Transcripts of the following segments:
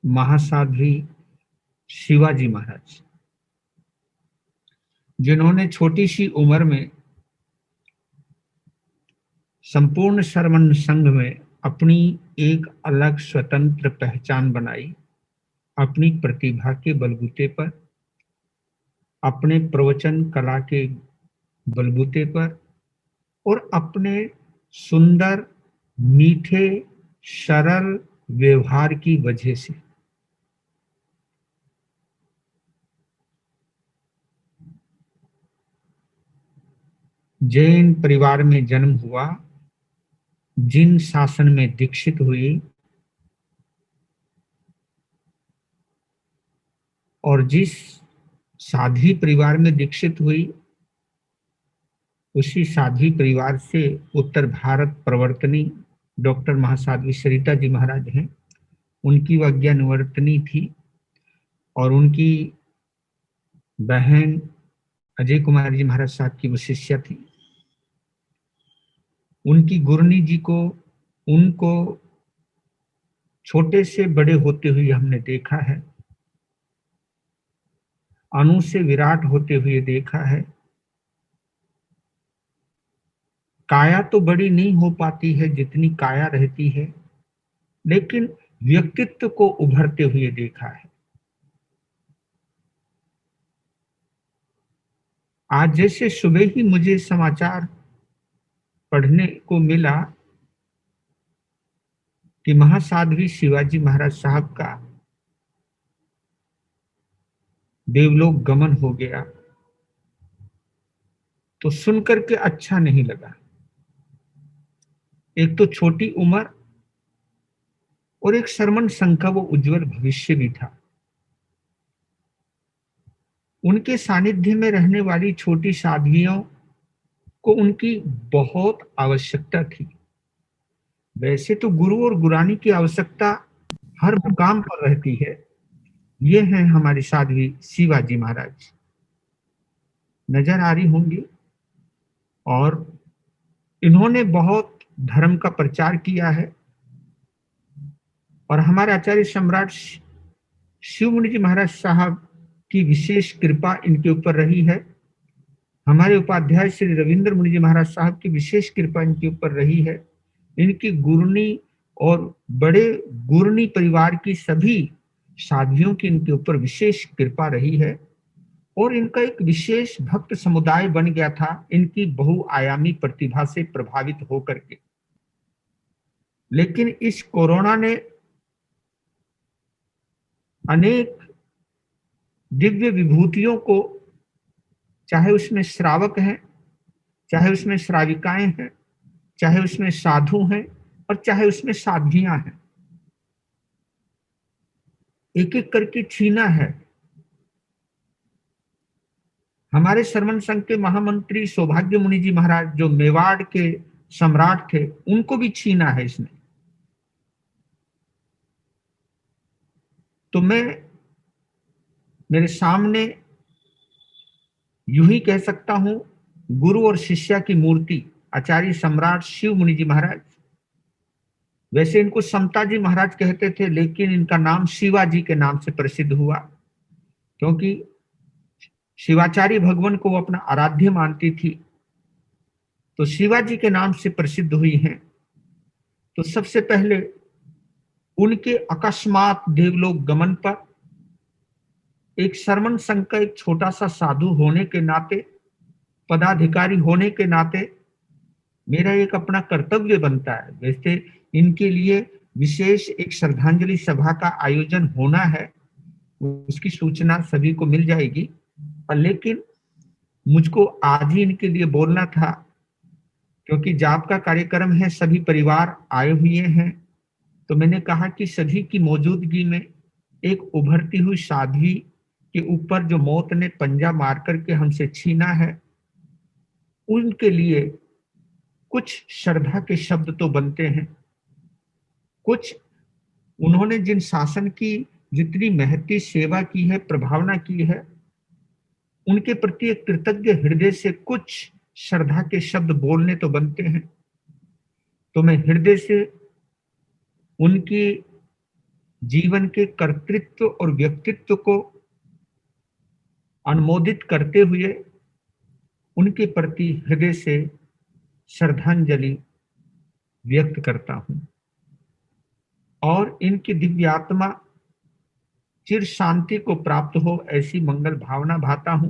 महासाध्वी शिवाजी महाराज, जिन्होंने छोटी सी उम्र में संपूर्ण श्रमण संघ में अपनी एक अलग स्वतंत्र पहचान बनाई, अपनी प्रतिभा के बलबूते पर, अपने प्रवचन कला के बलबूते पर और अपने सुंदर, मीठे, सरल व्यवहार की वजह से। जैन परिवार में जन्म हुआ, जिन शासन में दीक्षित हुई और जिस साध्वी परिवार में दीक्षित हुई, उसी साध्वी परिवार से उत्तर भारत प्रवर्तनी डॉक्टर महासाध्वी सरिता जी महाराज हैं। उनकी वह ज्ञानवर्तनी थी और उनकी बहन अजय कुमार जी महाराज साहब की वो शिष्या थी। उनकी गुरनी जी को उनको छोटे से बड़े होते हुए हमने देखा है, अणु से विराट होते हुए देखा है। काया तो बड़ी नहीं हो पाती है जितनी काया रहती है, लेकिन व्यक्तित्व को उभरते हुए देखा है। आज जैसे सुबह ही मुझे समाचार पढ़ने को मिला कि महासाध्वी शिवाजी महाराज साहब का देवलोक गमन हो गया, तो सुनकर के अच्छा नहीं लगा। एक तो छोटी उम्र और एक शरमन संघ का वो उज्जवल भविष्य भी था। उनके सानिध्य में रहने वाली छोटी साध्वियों को उनकी बहुत आवश्यकता थी। वैसे तो गुरु और गुरानी की आवश्यकता हर मुकाम पर रहती है। ये हैं हमारी साध्वी शिवाजी महाराज, नजर आ रही होंगी। और इन्होंने बहुत धर्म का प्रचार किया है और हमारे आचार्य सम्राट शिव मुनि जी महाराज साहब की विशेष कृपा इनके ऊपर रही है। हमारे उपाध्याय श्री रविंद्र मुनि जी महाराज साहब की विशेष कृपा इनके ऊपर रही है। इनकी गुरनी और बड़े गुरनी परिवार की सभी साध्वियों की इनके ऊपर विशेष कृपा रही है और इनका एक विशेष भक्त समुदाय बन गया था इनकी बहुआयामी प्रतिभा से प्रभावित होकर के। लेकिन इस कोरोना ने अनेक दिव्य विभूतियों को, चाहे उसमें श्रावक हैं, चाहे उसमें श्राविकाएं हैं, चाहे उसमें साधु हैं और चाहे उसमें साध्वियां हैं, एक एक करके छीना है। हमारे श्रमण संघ के महामंत्री सौभाग्य मुनि जी महाराज जो मेवाड़ के सम्राट थे, उनको भी छीना है इसने। तो मैं मेरे सामने यूं ही कह सकता हूं, गुरु और शिष्या की मूर्ति आचार्य सम्राट शिव मुनि जी महाराज। वैसे इनको समता जी महाराज कहते थे, लेकिन इनका नाम शिवाजी के नाम से प्रसिद्ध हुआ, क्योंकि शिवाचार्य भगवान को वो अपना आराध्य मानती थी, तो शिवाजी के नाम से प्रसिद्ध हुई हैं। तो सबसे पहले उनके अकस्मात देवलोक गमन पर एक शरमन संघ का एक छोटा सा साधु होने के नाते, पदाधिकारी होने के नाते मेरा एक अपना कर्तव्य बनता है। वैसे इनके लिए विशेष एक श्रद्धांजलि सभा का आयोजन होना है, उसकी सूचना सभी को मिल जाएगी, पर लेकिन मुझको आज ही इनके लिए बोलना था, क्योंकि जाप का कार्यक्रम है, सभी परिवार आए हुए हैं। तो मैंने कहा कि सभी की मौजूदगी में एक उभरती हुई साध्वी के ऊपर जो मौत ने पंजा मार करके हमसे छीना है, उनके लिए कुछ श्रद्धा के शब्द तो बनते हैं। कुछ उन्होंने जिन शासन की जितनी महती सेवा की है, प्रभावना की है, उनके प्रति एक कृतज्ञ हृदय से कुछ श्रद्धा के शब्द बोलने तो बनते हैं। तो मैं हृदय से उनकी जीवन के कर्तृत्व और व्यक्तित्व को अनुमोदित करते हुए उनके प्रति हृदय से श्रद्धांजलि व्यक्त करता हूं और इनकी दिव्य आत्मा चिर शांति को प्राप्त हो ऐसी मंगल भावना भाता हूं।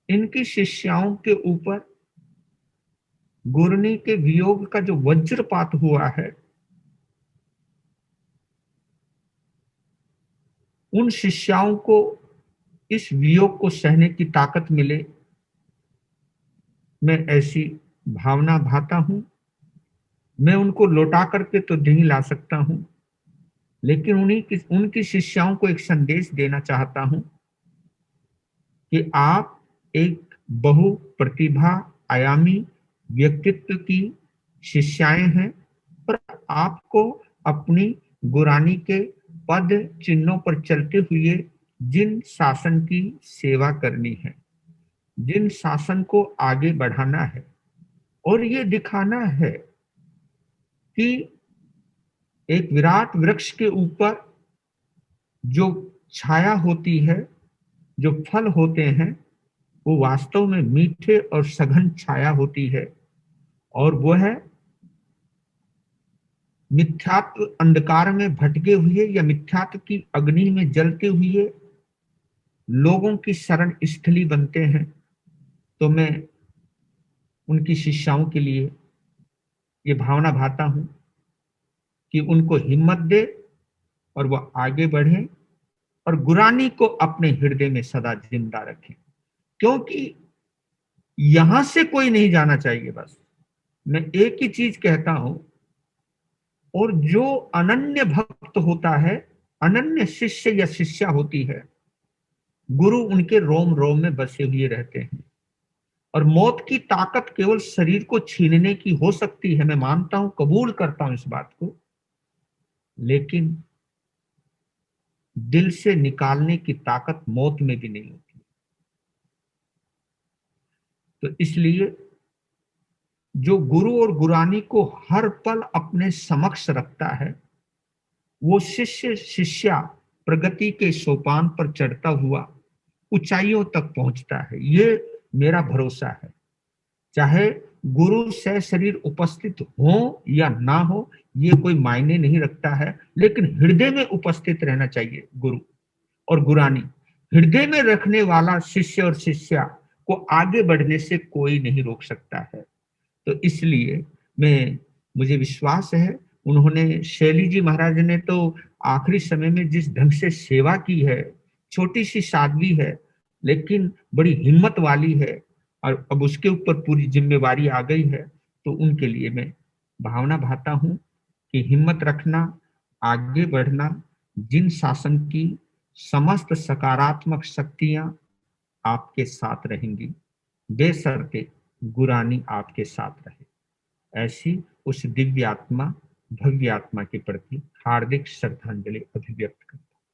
इनकी शिष्याओं के ऊपर गुरनी के वियोग का जो वज्रपात हुआ है, उन शिष्याओं को इस वियोग को सहने की ताकत मिले, मैं ऐसी भावना भाता हूं। मैं उनको लौटा करके तो नहीं ला सकता हूं, लेकिन उनकी शिष्याओं को एक संदेश देना चाहता हूं कि आप एक बहु प्रतिभा आयामी व्यक्तित्व की शिष्याएं हैं और आपको अपनी गुरानी के पद चिन्हों पर चलते हुए जिन शासन की सेवा करनी है, जिन शासन को आगे बढ़ाना है और ये दिखाना है कि एक विराट वृक्ष के ऊपर जो छाया होती है, जो फल होते हैं, वो वास्तव में मीठे और सघन छाया होती है और वो है मिथ्यात्व अंधकार में भटके हुए या मिथ्यात्व की अग्नि में जलते हुए लोगों की शरण स्थली बनते हैं। तो मैं उनकी शिष्याओं के लिए ये भावना भाता हूं कि उनको हिम्मत दे और वह आगे बढ़े और गुरानी को अपने हृदय में सदा जिंदा रखें, क्योंकि यहां से कोई नहीं जाना चाहिए। बस मैं एक ही चीज कहता हूं, और जो अनन्य भक्त होता है, अनन्य शिष्य या शिष्या होती है, गुरु उनके रोम रोम में बसे हुए रहते हैं। और मौत की ताकत केवल शरीर को छीनने की हो सकती है, मैं मानता हूं, कबूल करता हूं इस बात को, लेकिन दिल से निकालने की ताकत मौत में भी नहीं होती। तो इसलिए जो गुरु और गुरानी को हर पल अपने समक्ष रखता है, वो शिष्य शिष्या प्रगति के सोपान पर चढ़ता हुआ ऊंचाइयों तक पहुंचता है। ये मेरा भरोसा है। चाहे गुरु से शरीर उपस्थित हो या ना हो, ये कोई मायने नहीं रखता है, लेकिन हृदय में उपस्थित रहना चाहिए गुरु और गुरानी। हृदय में रखने वाला शिष्य और शिष्या को आगे बढ़ने से कोई नहीं रोक सकता है। तो इसलिए मुझे विश्वास है, उन्होंने, शैली जी महाराज ने तो आखिरी समय में जिस ढंग से सेवा की है, छोटी सी सादगी है लेकिन बड़ी हिम्मत वाली है, और अब उसके ऊपर पूरी जिम्मेवारी आ गई है। तो उनके लिए मैं भावना भाता हूं कि हिम्मत रखना, आगे बढ़ना, जिन शासन की समस्त सकारात्मक शक्तियां आपके साथ रहेंगी, बेशर्ते गुरानी आपके साथ रहे। ऐसी उस दिव्य आत्मा, भव्य आत्मा के प्रति हार्दिक श्रद्धांजलि अभिव्यक्त करता हूं।